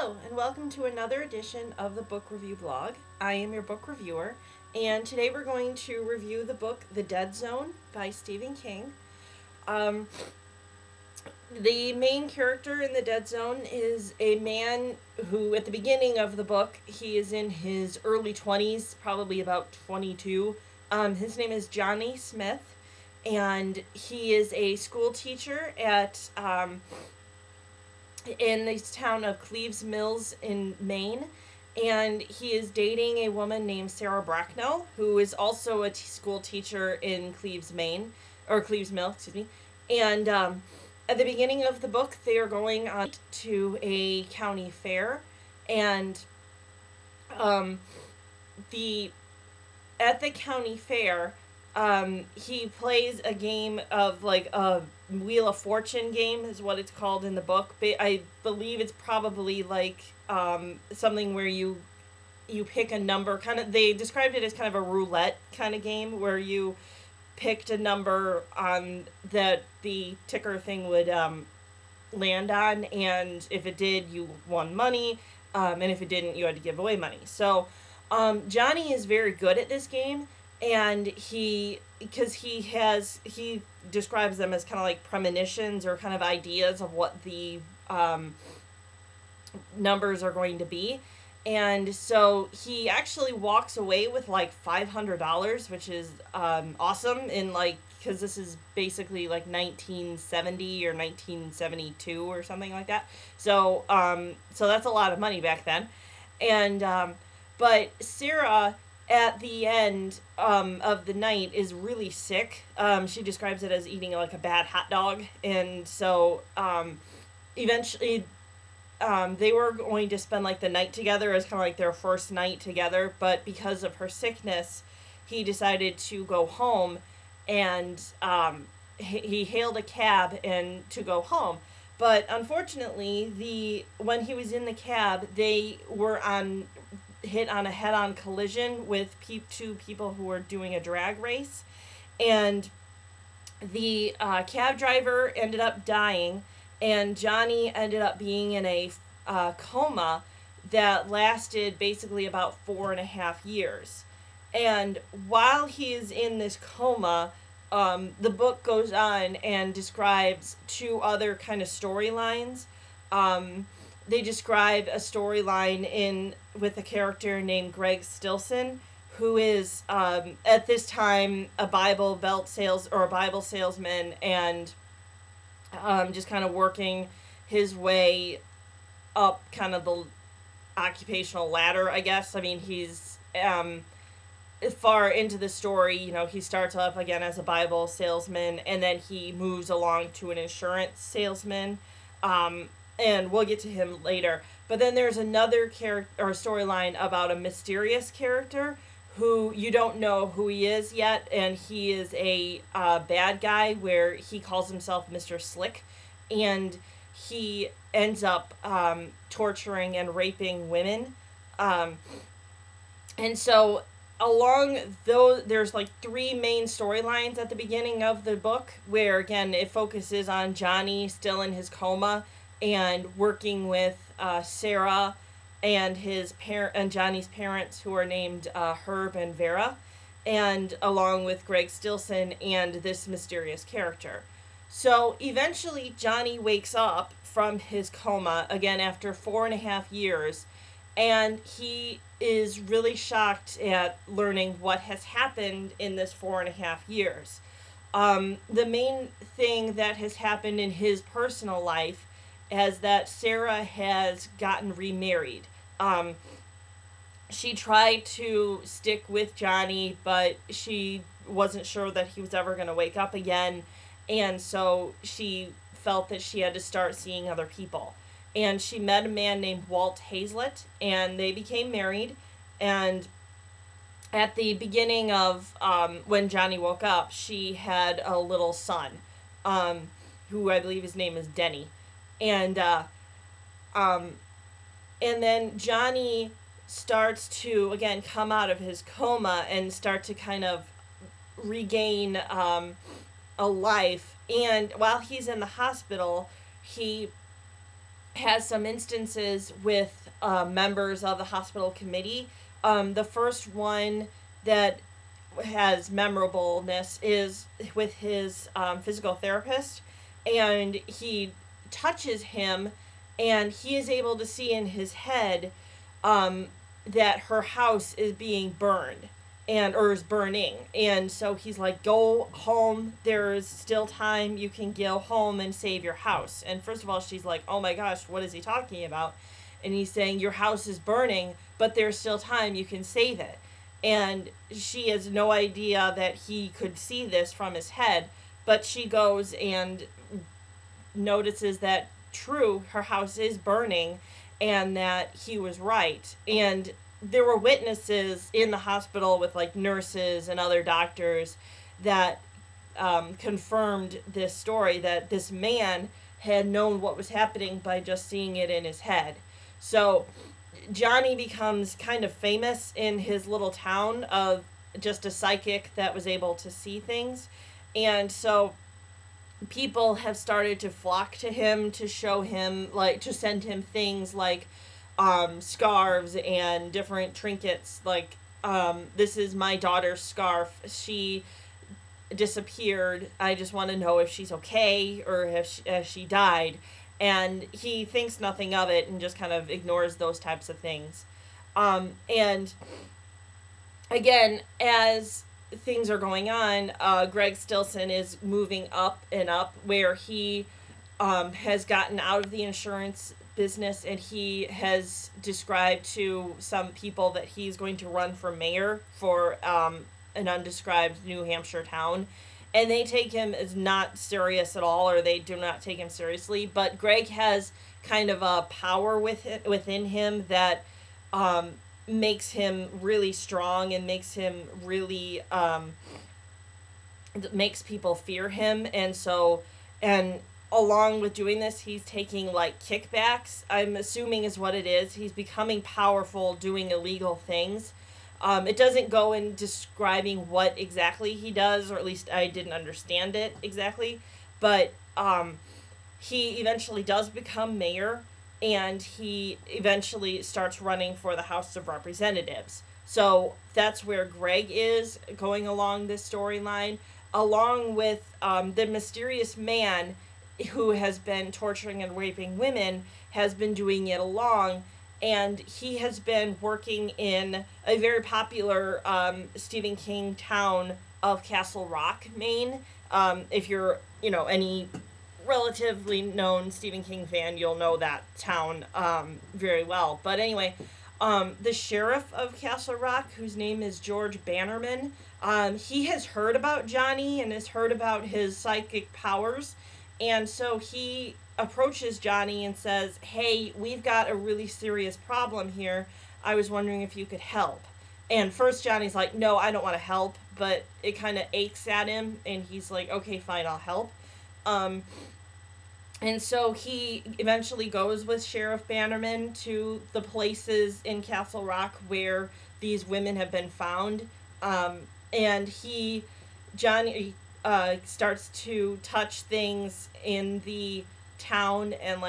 Hello, and welcome to another edition of the Book Review Blog. I am your book reviewer, and today we're going to review the book The Dead Zone by Stephen King. Um, the main character in The Dead Zone is a man who, at the beginning of the book, he is in his early 20s, probably about 22. His name is Johnny Smith, and he is a school teacher at in the town of Cleves Mills in Maine, and he is dating a woman named Sarah Bracknell, who is also a school teacher in Cleves, Maine, or Cleves Mill, excuse me. And at the beginning of the book, they are going on to a county fair, and the at the county fair, he plays a game of like a Wheel of Fortune game is what it's called in the book. I believe it's probably like something where you pick a number. Kind of, they described it as kind of a roulette kind of game where you picked a number on that the ticker thing would land on, and if it did, you won money, and if it didn't, you had to give away money. So Johnny is very good at this game, and he describes them as kind of like premonitions or kind of ideas of what the numbers are going to be. And so he actually walks away with like $500, which is awesome, in like, because this is basically like 1970 or 1972 or something like that. So so that's a lot of money back then. And but Sarah, at the end of the night, is really sick. She describes it as eating like a bad hot dog. And so eventually they were going to spend like the night together as kind of like their first night together. But because of her sickness, he decided to go home, and he hailed a cab and to go home. But unfortunately, when he was in the cab, they were hit on a head-on collision with two people who were doing a drag race, and the cab driver ended up dying, and Johnny ended up being in a coma that lasted basically about 4.5 years. And while he is in this coma, the book goes on and describes two other kind of storylines. They describe a storyline with a character named Greg Stilson, who is at this time a Bible salesman, and just kind of working his way up kind of the occupational ladder, I guess. I mean, he's far into the story, he starts off again as a Bible salesman, and then he moves along to an insurance salesman. And we'll get to him later. But then there's another character or storyline about a mysterious character who you don't know who he is yet, and he is a bad guy where he calls himself Mr. Slick, and he ends up torturing and raping women. And so along those, there's like three main storylines at the beginning of the book where, again, it focuses on Johnny still in his coma and working with Sarah and and Johnny's parents, who are named Herb and Vera, and along with Greg Stilson and this mysterious character. So eventually Johnny wakes up from his coma again after 4.5 years, and he is really shocked at learning what has happened in this 4.5 years. The main thing that has happened in his personal life is that Sarah has gotten remarried. She tried to stick with Johnny, but she wasn't sure that he was ever going to wake up again, and so she felt that she had to start seeing other people. And she met a man named Walt Hazlett, and they became married. And at the beginning of when Johnny woke up, she had a little son, who I believe his name is Denny. And then Johnny starts to, again, come out of his coma and start to kind of regain a life. And while he's in the hospital, he has some instances with members of the hospital committee. The first one that has memorableness is with his physical therapist, and he touches him, and he is able to see in his head that her house is being burned and or is burning, and so he's like, go home, there's still time, you can go home and save your house. And first of all, she's like, oh my gosh, what is he talking about? And he's saying, your house is burning, but there's still time, you can save it. And she has no idea that he could see this from his head, but she goes and notices that true, her house is burning, and that he was right. And there were witnesses in the hospital with like nurses and other doctors that confirmed this story, that this man had known what was happening by just seeing it in his head. So Johnny becomes kind of famous in his little town of just a psychic that was able to see things. And so people have started to flock to him to show him, like, to send him things like scarves and different trinkets. Like, this is my daughter's scarf. She disappeared. I just want to know if she's okay or if she died. And he thinks nothing of it and just kind of ignores those types of things. And again, as things are going on, Greg Stilson is moving up and up, where he has gotten out of the insurance business, and he has described to some people that he's going to run for mayor for an undescribed New Hampshire town. And they take him as not serious at all, or they do not take him seriously. But Greg has kind of a power within him that makes him really strong and makes him really makes people fear him. And so, and along with doing this, he's taking like kickbacks, I'm assuming is what it is. He's becoming powerful doing illegal things. It doesn't go in describing what exactly he does, or at least I didn't understand it exactly. But he eventually does become mayor, and he eventually starts running for the House of Representatives. So that's where Greg is going along this storyline, along with the mysterious man who has been torturing and raping women, has been doing it along. And he has been working in a very popular Stephen King town of Castle Rock, Maine. If you're, any relatively known Stephen King fan, you'll know that town very well. But anyway, the sheriff of Castle Rock, whose name is George Bannerman, he has heard about Johnny and has heard about his psychic powers. And so he approaches Johnny and says, hey, we've got a really serious problem here. I was wondering if you could help. And first Johnny's like, no, I don't want to help, but it kind of aches at him, and he's like, okay, fine, I'll help. And so he eventually goes with Sheriff Bannerman to the places in Castle Rock where these women have been found. And Johnny starts to touch things in the town, and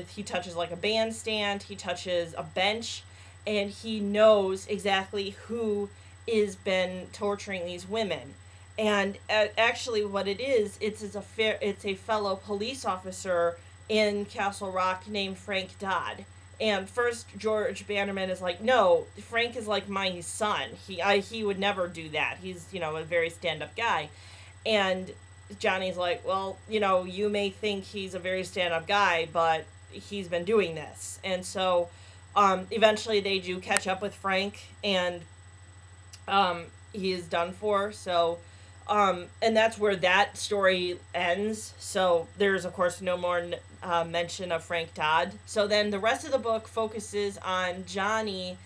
he touches like a bandstand, he touches a bench, and he knows exactly who is been torturing these women. And actually what it is, it's a fellow police officer in Castle Rock named Frank Dodd. And first George Bannerman is like, no, Frank is like my son, he would never do that, he's a very stand-up guy. And Johnny's like, well, you may think he's a very stand-up guy, but he's been doing this. And so eventually they do catch up with Frank, and he is done for. So, and that's where that story ends. So there's, of course, no more mention of Frank Dodd. So then the rest of the book focuses on Johnny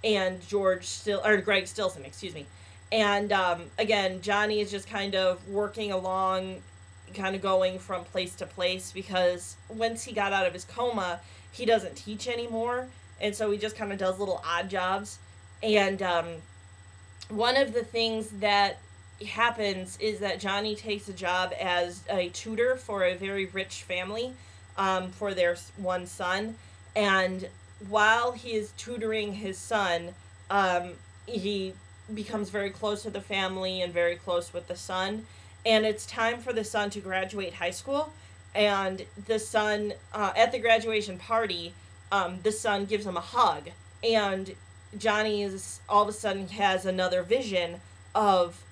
and Greg Stilson, excuse me. And again, Johnny is just kind of working along, kind of going from place to place, because once he got out of his coma, he doesn't teach anymore. And so he just kind of does little odd jobs. And one of the things that happens is that Johnny takes a job as a tutor for a very rich family. for their one son. And while he is tutoring his son, he becomes very close to the family and very close with the son. And it's time for the son to graduate high school. And the son, at the graduation party, the son gives him a hug. And Johnny is all of a sudden has another vision of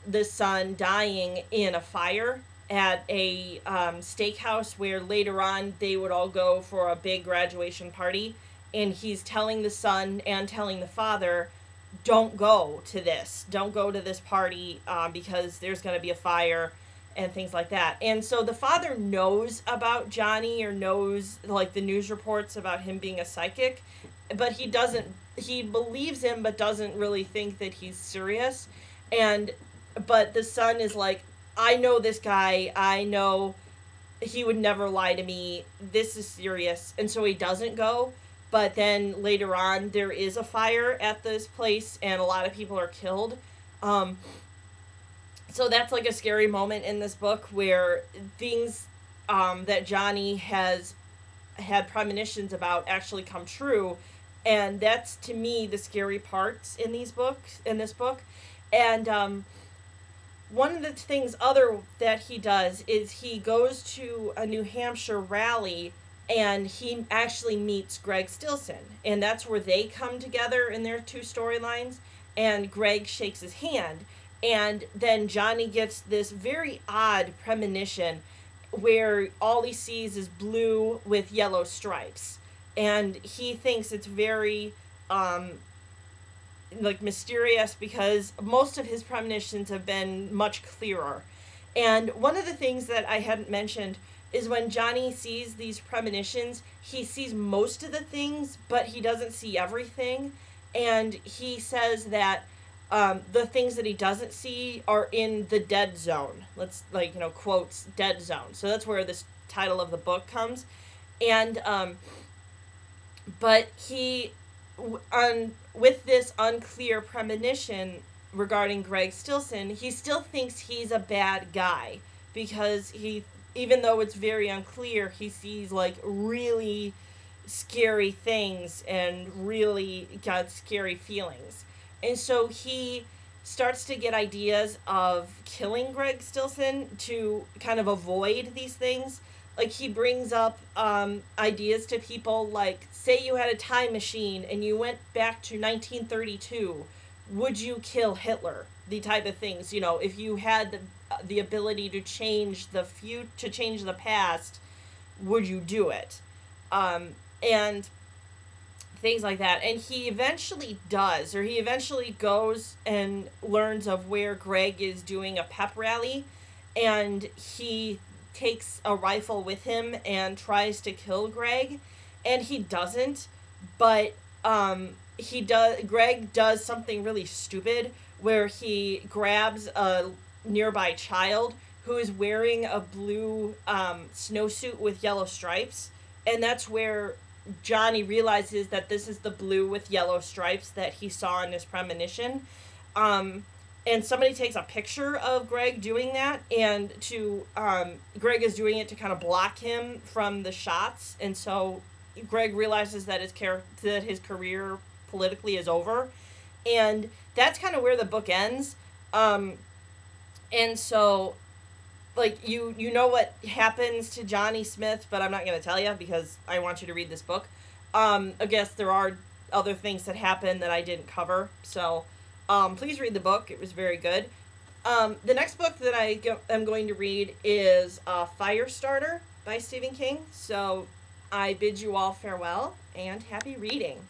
the son dying in a fire at a steakhouse where later on they would all go for a big graduation party. And he's telling the son and telling the father, don't go to this. Don't go to this party because there's going to be a fire and things like that. And so the father knows about Johnny, or knows like the news reports about him being a psychic, but he believes him but doesn't really think that he's serious. But the son is like, I know this guy. I know he would never lie to me. This is serious. And so he doesn't go. But then later on, there is a fire at this place, and a lot of people are killed. So that's like a scary moment in this book where things that Johnny has had premonitions about actually come true. And that's, to me, the scary parts in this book. And one of the things that he does is he goes to a New Hampshire rally, and he actually meets Greg Stilson. And that's where they come together in their two storylines. And Greg shakes his hand. And then Johnny gets this very odd premonition where all he sees is blue with yellow stripes. And he thinks it's very mysterious, because most of his premonitions have been much clearer. And one of the things that I hadn't mentioned is when Johnny sees these premonitions, he sees most of the things, but he doesn't see everything. And he says that the things that he doesn't see are in the dead zone. Let's, quotes, dead zone. So that's where this title of the book comes. And, but he, with this unclear premonition regarding Greg Stilson, he still thinks he's a bad guy, because even though it's very unclear, he sees like really scary things and really got scary feelings. And so he starts to get ideas of killing Greg Stilson to kind of avoid these things. Like, he brings up ideas to people like, say you had a time machine and you went back to 1932, would you kill Hitler? The type of things, if you had the ability to change the past, would you do it? And things like that. And he eventually does, or he eventually goes and learns of where Greg is doing a pep rally, and he takes a rifle with him and tries to kill Greg, and he doesn't, but Greg does something really stupid where he grabs a nearby child who is wearing a blue snowsuit with yellow stripes, and that's where Johnny realizes that this is the blue with yellow stripes that he saw in his premonition. And somebody takes a picture of Greg doing that, and Greg is doing it to kind of block him from the shots, and so Greg realizes that his career politically is over, and that's kind of where the book ends. And so, like, you know what happens to Johnny Smith, but I'm not going to tell you because I want you to read this book. I guess there are other things that happen that I didn't cover, so please read the book. It was very good. The next book that I am going to read is Firestarter by Stephen King. So I bid you all farewell and happy reading.